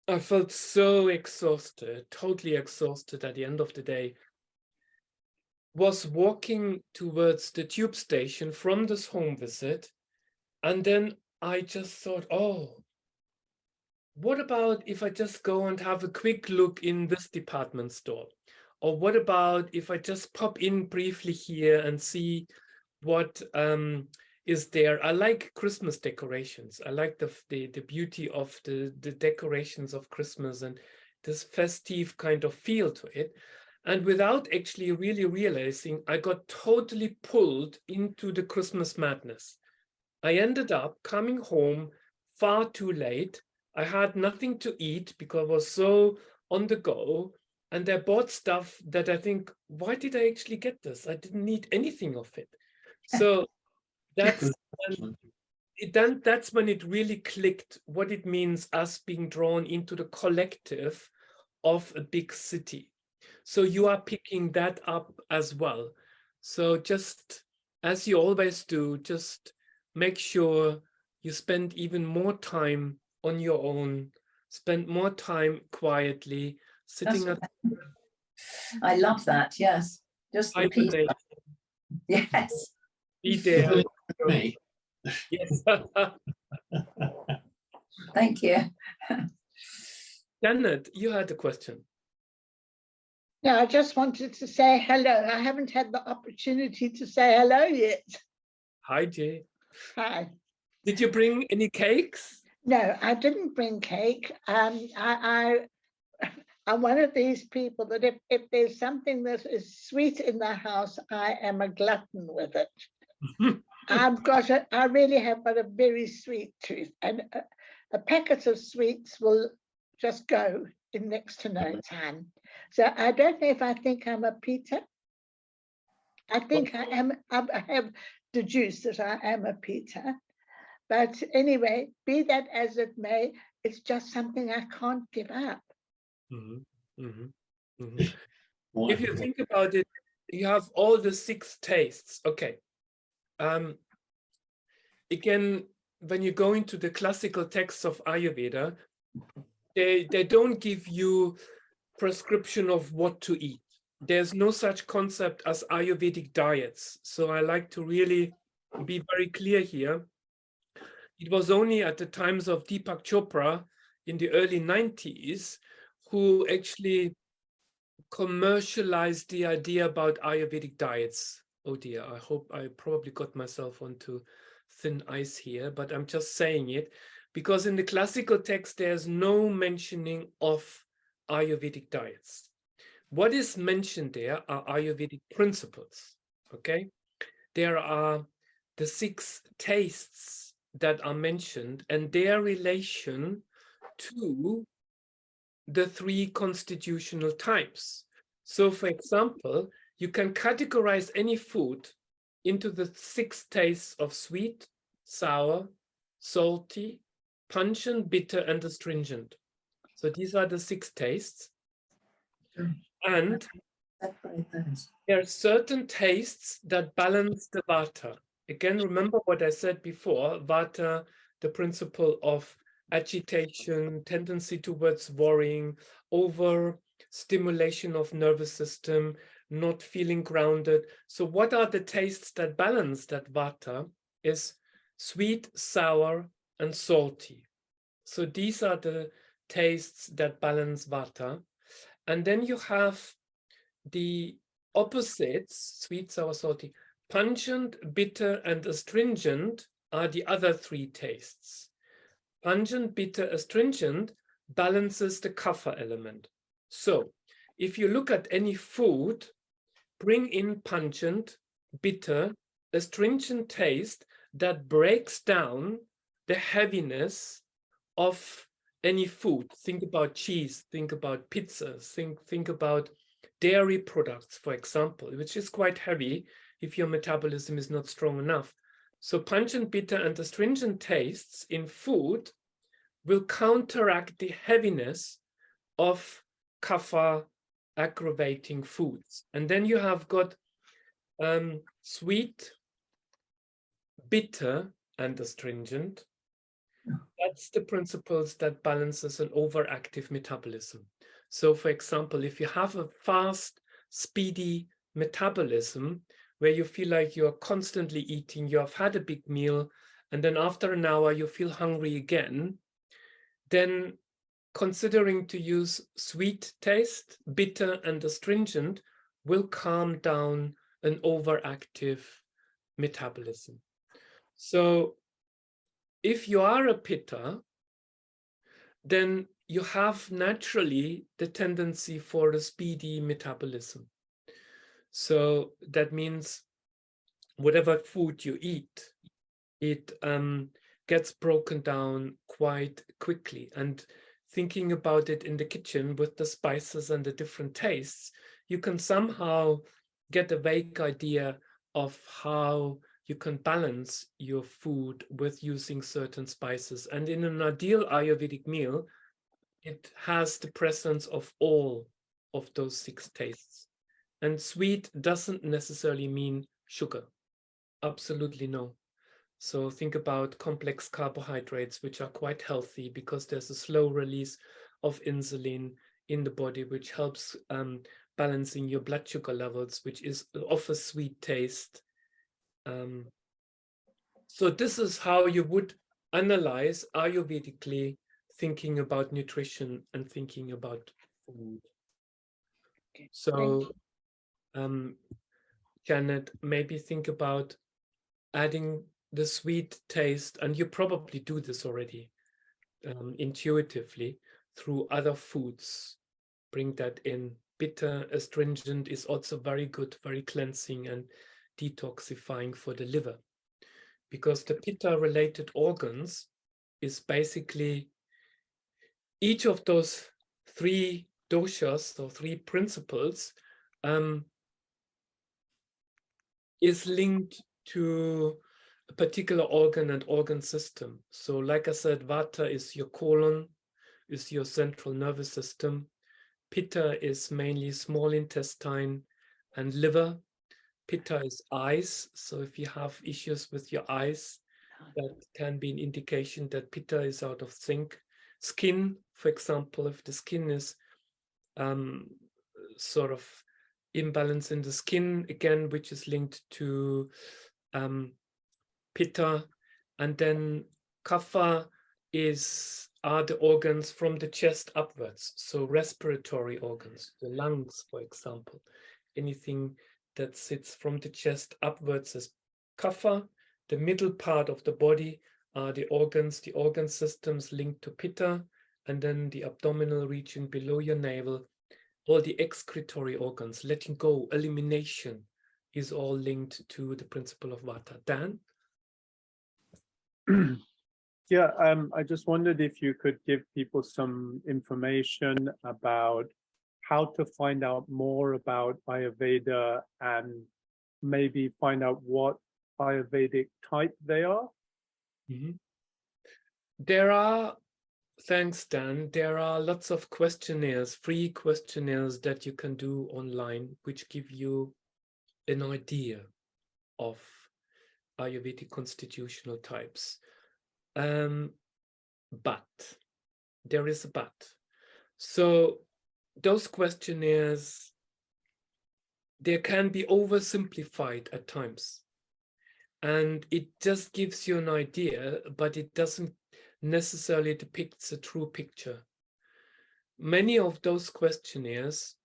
I felt so exhausted, totally exhausted at the end of the day. Was walking towards the tube station from this home visit. And then I just thought, oh, what about if I just go and have a quick look in this department store? Or what about if I just pop in briefly here and see what is there? I like Christmas decorations. I like the beauty of the decorations of Christmas and this festive kind of feel to it. And without actually really realizing, I got totally pulled into the Christmas madness. I ended up coming home far too late. I had nothing to eat because I was so on the go. And I bought stuff that I think, why did I actually get this? I didn't need anything of it. So that's when it really clicked what it means us being drawn into the collective of a big city. So you are picking that up as well. So just as you always do, just make sure you spend even more time on your own, spend more time quietly, sitting at. I love that, yes. Just the peace. Yes. Be there. Me. Yes. Thank you. Janet, you had a question. Yeah, I just wanted to say hello. I haven't had the opportunity to say hello yet. Hi, Jay. Hi. Did you bring any cakes? No, I didn't bring cake. I'm one of these people that if there's something that is sweet in the house, I am a glutton with it. I really have got a very sweet tooth, and a packet of sweets will just go in next to no time. So I don't know if I think I'm a Peter. I think I am. I have deduced that I am a Peter. But anyway, be that as it may, it's just something I can't give up. If you think about it, you have all the 6 tastes. Okay. Again, when you go into the classical texts of Ayurveda, they don't give you prescription of what to eat. There's no such concept as Ayurvedic diets. So I like to really be very clear here. It was only at the times of Deepak Chopra in the early 90s who actually commercialized the idea about Ayurvedic diets. Oh dear, I hope I probably got myself onto thin ice here, but I'm just saying it because in the classical text, there's no mentioning of Ayurvedic diets. What is mentioned there are Ayurvedic principles, okay? There are the 6 tastes that are mentioned and their relation to the 3 constitutional types. So for example, you can categorize any food into the 6 tastes of sweet, sour, salty, pungent, bitter, and astringent. So these are the 6 tastes. And there are certain tastes that balance the vata. Again, remember what I said before, vata, the principle of agitation, tendency towards worrying, over stimulation of nervous system, not feeling grounded. So what are the tastes that balance that vata? Is sweet, sour, and salty. So these are the tastes that balance vata. And then you have the opposites, sweet, sour, salty. Pungent, bitter, and astringent are the other 3 tastes. Pungent, bitter, astringent balances the kapha element. So if you look at any food, bring in pungent, bitter, astringent taste that breaks down the heaviness of any food. Think about cheese, think about pizza, think about dairy products, for example, which is quite heavy if your metabolism is not strong enough. So pungent, bitter, and astringent tastes in food will counteract the heaviness of kapha aggravating foods. And then you have got sweet, bitter, and astringent. That's the principles that balances an overactive metabolism. So for example, if you have a fast, speedy metabolism where you feel like you're constantly eating, you have had a big meal, and then after an hour you feel hungry again, then considering to use sweet taste, bitter, and astringent will calm down an overactive metabolism. So if you are a pitta, then you have naturally the tendency for a speedy metabolism. So that means whatever food you eat, it gets broken down quite quickly. And thinking about it in the kitchen with the spices and the different tastes, you can somehow get a vague idea of how you can balance your food with using certain spices. And in an ideal Ayurvedic meal, it has the presence of all of those 6 tastes. And sweet doesn't necessarily mean sugar. Absolutely no. So think about complex carbohydrates, which are quite healthy because there's a slow release of insulin in the body, which helps balancing your blood sugar levels, which is of a sweet taste. So this is how you would analyze Ayurvedically thinking about nutrition and thinking about food. Okay, So Janet, maybe think about adding the sweet taste, and you probably do this already intuitively through other foods. Bring that in. Bitter, astringent is also very good, very cleansing and detoxifying for the liver, because the pitta related organs is basically each of those 3 doshas or 3 principles is linked to a particular organ and organ system. So like I said, vata is your colon, is your central nervous system. Pitta is mainly small intestine and liver. Pitta is eyes. So if you have issues with your eyes, that can be an indication that pitta is out of sync. Skin, for example, if the skin is sort of imbalance in the skin, again, which is linked to pitta. And then kapha are the organs from the chest upwards. So respiratory organs, the lungs, for example, anything that sits from the chest upwards is kapha. The middle part of the body are the organs, the organ systems linked to pitta, and then the abdominal region below your navel, all the excretory organs, letting go, elimination is all linked to the principle of vata. Dan? Yeah, I just wondered if you could give people some information about how to find out more about Ayurveda and maybe find out what Ayurvedic type they are. There are, thanks Dan, there are lots of questionnaires, free questionnaires that you can do online, which give you an idea of Ayurvedic constitutional types. But there is a but. So those questionnaires, they can be oversimplified at times. And it just gives you an idea, but it doesn't necessarily depict the true picture. Many of those questionnaires,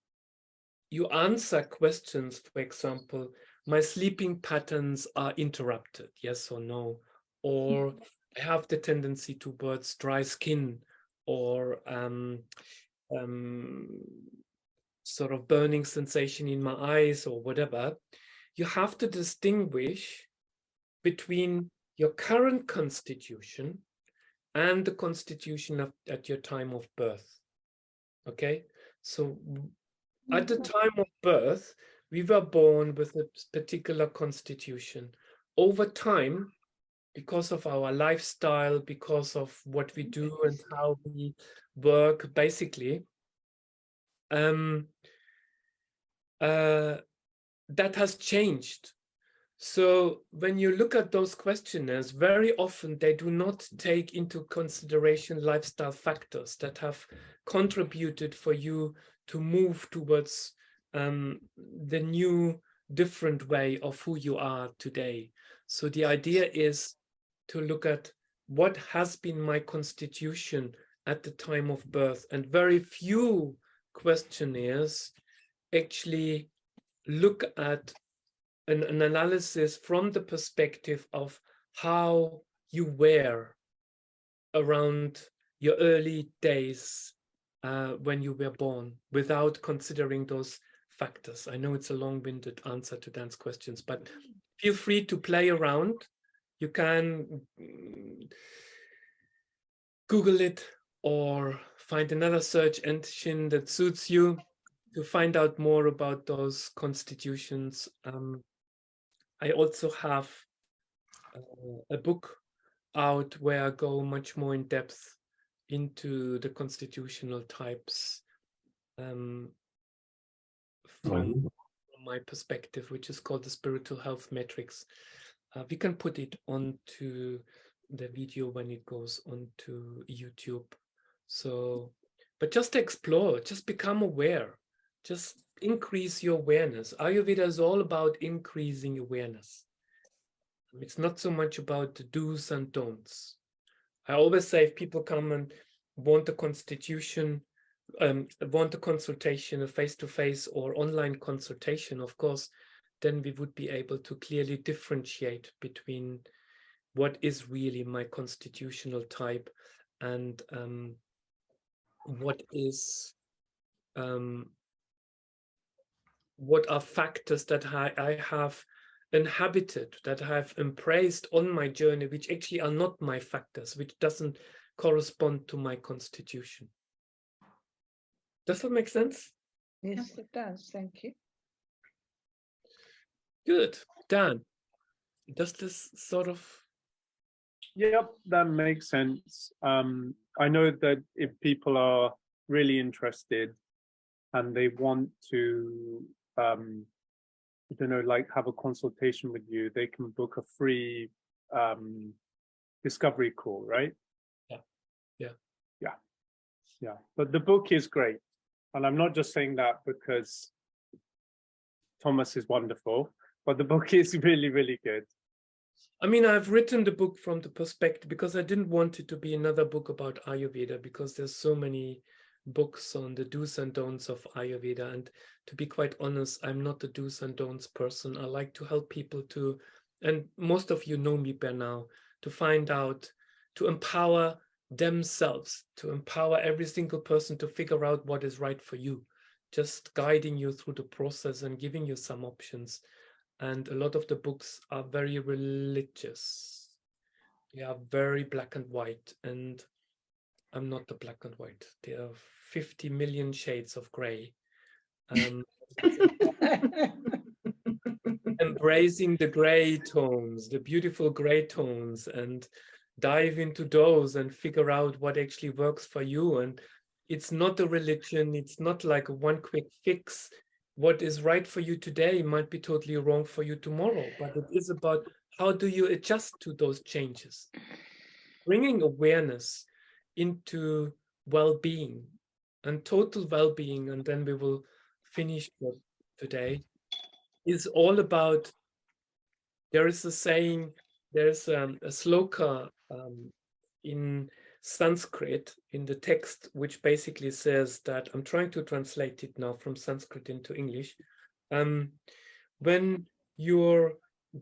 you answer questions, for example, my sleeping patterns are interrupted, yes or no, or I have the tendency towards dry skin, or sort of burning sensation in my eyes, or whatever. You have to distinguish between your current constitution and the constitution at your time of birth. Okay, so at the time of birth, we were born with a particular constitution. Over time, because of our lifestyle, because of what we do and how we work, basically, that has changed. So when you look at those questionnaires, very often they do not take into consideration lifestyle factors that have contributed for you to move towards the new, different way of who you are today. So the idea is to look at what has been my constitution at the time of birth, and very few questionnaires actually look at an analysis from the perspective of how you were around your early days when you were born, without considering those factors. I know it's a long-winded answer to Dan's questions, but feel free to play around. You can Google it or find another search engine that suits you to find out more about those constitutions. I also have a book out where I go much more in depth into the constitutional types from my perspective, which is called the Spiritual Health Matrix. We can put it onto the video when it goes onto YouTube. So, but just explore, just become aware, just increase your awareness. Ayurveda is all about increasing awareness. It's not so much about the do's and don'ts. I always say if people come and want a constitution, want a consultation, a face-to-face or online consultation, of course, then we would be able to clearly differentiate between what is really my constitutional type and what are factors that I have inhabited, that I have embraced on my journey, which actually are not my factors, which doesn't correspond to my constitution. Does that make sense? Yes, it does. Thank you. Good. Dan, does this sort of... Yep, that makes sense. I know that if people are really interested and they want to, I don't know, like have a consultation with you, they can book a free discovery call, right? Yeah. But the book is great. And I'm not just saying that because Tomaz is wonderful, but the book is really, really good. I mean, I've written the book from the perspective because I didn't want it to be another book about Ayurveda, because there's so many books on the do's and don'ts of Ayurveda. And to be quite honest, I'm not a do's and don'ts person. I like to help people to, and most of you know me by now, to find out, to empower themselves, to empower every single person to figure out what is right for you, just guiding you through the process and giving you some options. And a lot of the books are very religious. They are very black and white, and I'm not the black and white. There are 50 million shades of gray. Embracing the gray tones, the beautiful gray tones, and dive into those and figure out what actually works for you. And it's not a religion. It's not like a one quick fix. What is right for you today might be totally wrong for you tomorrow, but it is about how do you adjust to those changes. Bringing awareness into well-being and total well-being, and then we will finish today, is all about, there is a saying, there's a sloka in Sanskrit in the text, which basically says that, I'm trying to translate it now from Sanskrit into English. When your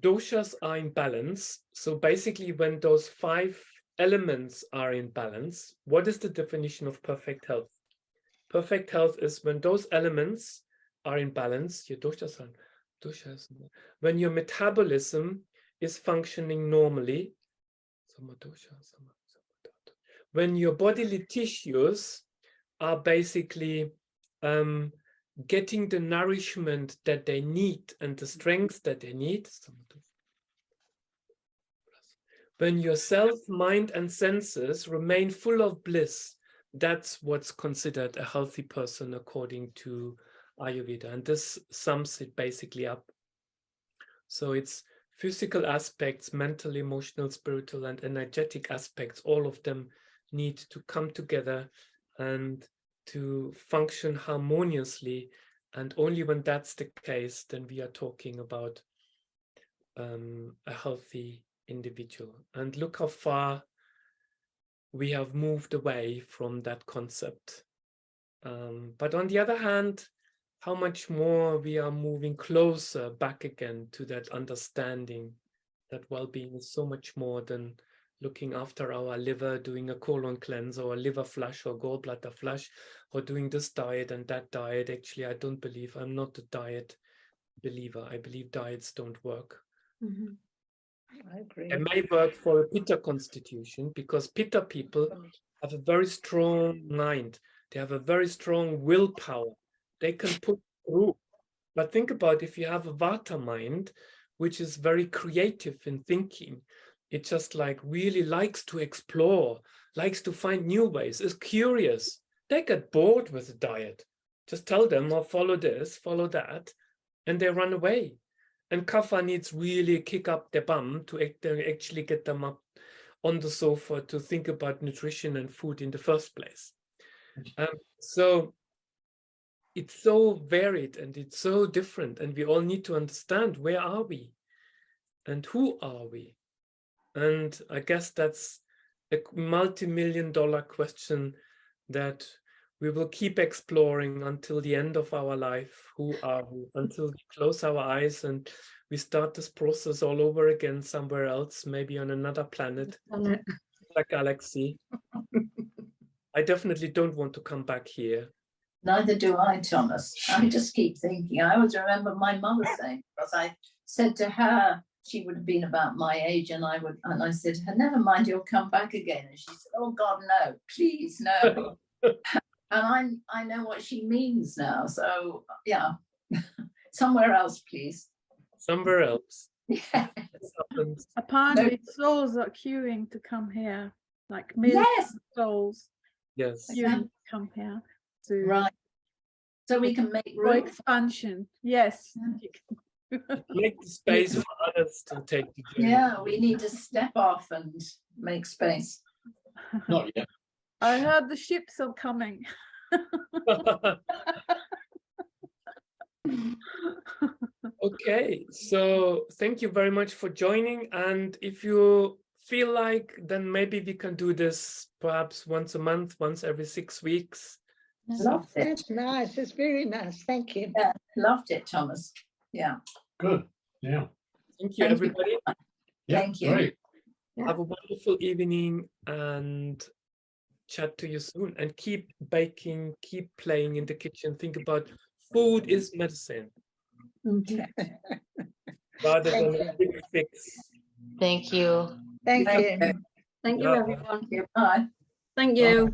doshas are in balance, so basically when those 5 elements are in balance, what is the definition of perfect health? Perfect health is when those elements are in balance, your doshas, when your metabolism is functioning normally, when your bodily tissues are basically getting the nourishment that they need and the strength that they need, When your self, mind, and senses remain full of bliss, that's what's considered a healthy person according to Ayurveda. And this sums it basically up. So it's physical aspects, mental, emotional, spiritual, and energetic aspects. All of them need to come together and to function harmoniously. And only when that's the case, then we are talking about a healthy individual. And look how far we have moved away from that concept. But on the other hand, how much more we are moving closer back again to that understanding that well-being is so much more than looking after our liver, doing a colon cleanse or a liver flush or gallbladder flush, or doing this diet and that diet. Actually, I don't believe, I'm not a diet believer. I believe diets don't work. Mm-hmm. I agree. They may work for a Pitta constitution, because Pitta people have a very strong mind. They have a very strong willpower. They can put through. But think about if you have a Vata mind, which is very creative in thinking. It just like really likes to explore, likes to find new ways, is curious. They get bored with the diet. Just tell them, or follow this, follow that, and they run away. And Kapha needs really kick up their bum to actually get them up on the sofa to think about nutrition and food in the first place. So it's so varied and it's so different, and we all need to understand, where are we and who are we? And I guess that's a multi-million-dollar question that we will keep exploring until the end of our life. Who are we? Until we close our eyes and we start this process all over again somewhere else, maybe on another planet, a galaxy. I definitely don't want to come back here. Neither do I, Thomas. I just keep thinking. I always remember my mother saying, because I said to her, she would have been about my age, and I said to her, never mind, you'll come back again. And she said, oh God, no, please, no. And I know what she means now. So yeah, somewhere else, please. Somewhere else. Yeah. Apparently, souls are queuing to come here, like millions Yes. of souls Yes. queuing to come here. To Right. So we can make for room. expansion. Yes. Make the space for others to take the journey. Yeah, we need to step off and make space. Not yet. I heard the ships are coming. Okay, so thank you very much for joining. And if you feel like, then maybe we can do this perhaps once a month, once every 6 weeks. Loved it. That's nice. It's very nice. Thank you. Yeah, loved it, Thomas. Yeah. Good. Yeah. Thank you, everybody. Yeah, Thank you. great. Have a wonderful evening and chat to you soon. And keep baking, keep playing in the kitchen. Think about food is medicine. Rather than a quick fix. Thank you. Thank you. Thank you, Yeah. everyone. Bye. Thank you.